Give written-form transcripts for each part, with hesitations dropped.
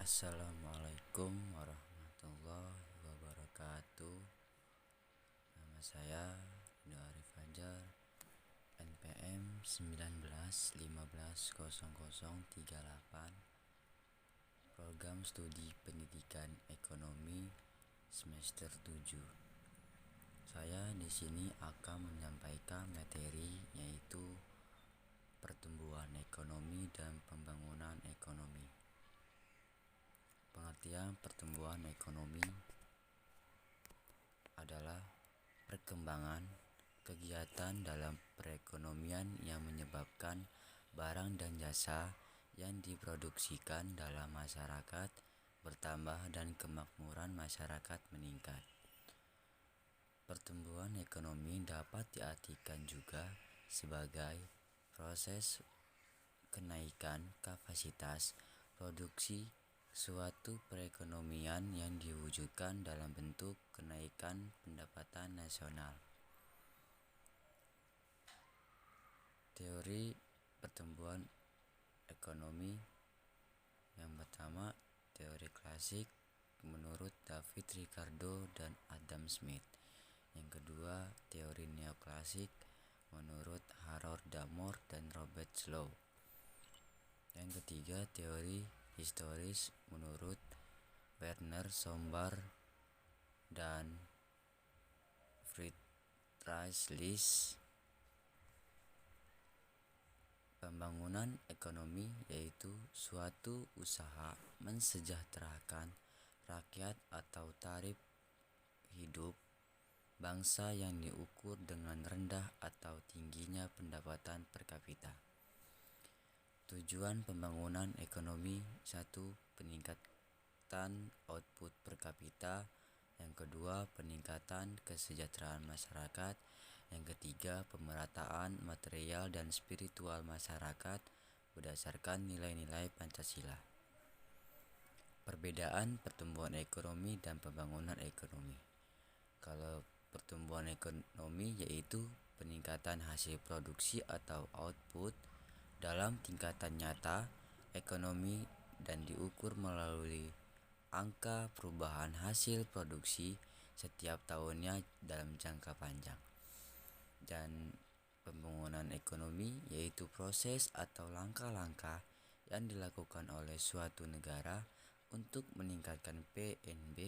Assalamualaikum warahmatullahi wabarakatuh. Nama saya Ridho Arif Fajar, NPM 19150038, Program Studi Pendidikan Ekonomi semester 7. Saya di sini akan menyampaikan materi yaitu pertumbuhan ekonomi dan pembangunan ekonomi. Pengertian pertumbuhan ekonomi adalah perkembangan kegiatan dalam perekonomian yang menyebabkan barang dan jasa yang diproduksikan dalam masyarakat bertambah dan kemakmuran masyarakat meningkat. Pertumbuhan ekonomi dapat diartikan juga sebagai proses kenaikan kapasitas produksi suatu perekonomian yang diwujudkan dalam bentuk kenaikan pendapatan nasional. Teori pertumbuhan ekonomi yang pertama, teori klasik menurut David Ricardo dan Adam Smith. Yang kedua, teori neoklasik menurut Harold Damore dan Robert Slow. Yang ketiga, teori historis menurut Werner Sombart dan Friedrich List. Pembangunan ekonomi yaitu suatu usaha mensejahterakan rakyat atau taraf hidup bangsa yang diukur dengan rendah atau tingginya pendapatan per kapita. Tujuan pembangunan ekonomi: 1. Peningkatan output per kapita. Yang kedua, peningkatan kesejahteraan masyarakat. Yang ketiga, pemerataan material dan spiritual masyarakat berdasarkan nilai-nilai Pancasila. Perbedaan pertumbuhan ekonomi dan pembangunan ekonomi. Kalau pertumbuhan ekonomi yaitu peningkatan hasil produksi atau output dalam tingkatan nyata ekonomi dan diukur melalui angka perubahan hasil produksi setiap tahunnya dalam jangka panjang. Dan pembangunan ekonomi yaitu proses atau langkah-langkah yang dilakukan oleh suatu negara untuk meningkatkan PNB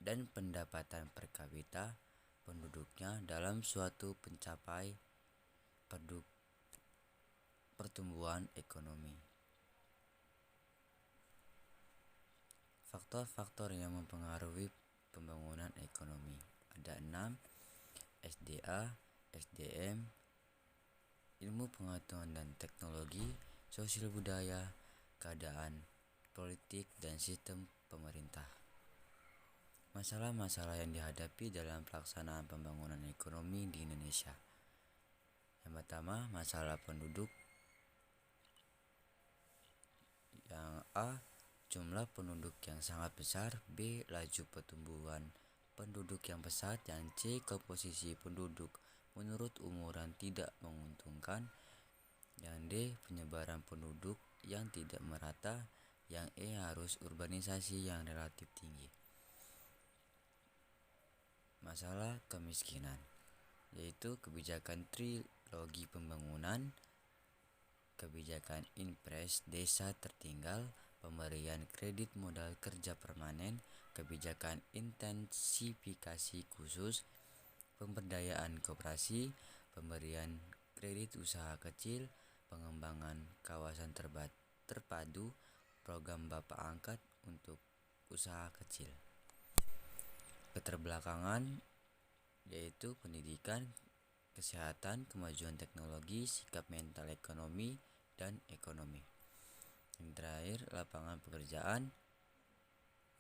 dan pendapatan per kapita penduduknya dalam suatu pencapai pertumbuhan ekonomi. Faktor-faktor yang mempengaruhi pembangunan ekonomi ada 6: SDA, SDM, ilmu pengetahuan dan teknologi, sosial budaya, keadaan politik, dan sistem pemerintah. Masalah-masalah yang dihadapi dalam pelaksanaan pembangunan ekonomi di Indonesia. Yang pertama, masalah penduduk. Yang A, jumlah penduduk yang sangat besar. B, laju pertumbuhan penduduk yang pesat. Yang C, komposisi penduduk menurut umuran tidak menguntungkan. Yang D, penyebaran penduduk yang tidak merata. Yang E, harus urbanisasi yang relatif tinggi. Masalah kemiskinan yaitu kebijakan trilogi pembangunan, kebijakan impres desa tertinggal, pemberian kredit modal kerja permanen, kebijakan intensifikasi khusus, pemberdayaan koperasi, pemberian kredit usaha kecil, pengembangan kawasan terpadu, program bapak angkat untuk usaha kecil. Keterbelakangan yaitu pendidikan, kesehatan, kemajuan teknologi, sikap mental ekonomi, dan ekonomi. Yang terakhir, lapangan pekerjaan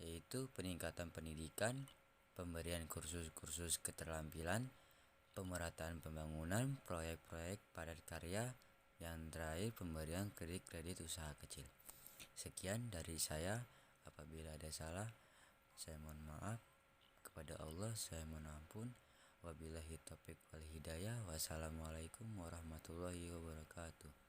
yaitu peningkatan pendidikan, pemberian kursus-kursus keterampilan, pemerataan pembangunan, proyek-proyek padat karya, yang terakhir pemberian kredit usaha kecil. Sekian dari saya. Apabila ada salah, saya mohon maaf. Kepada Allah saya mohon ampun. Wabillahi taufiq wal hidayah. Wassalamualaikum warahmatullahi wabarakatuh.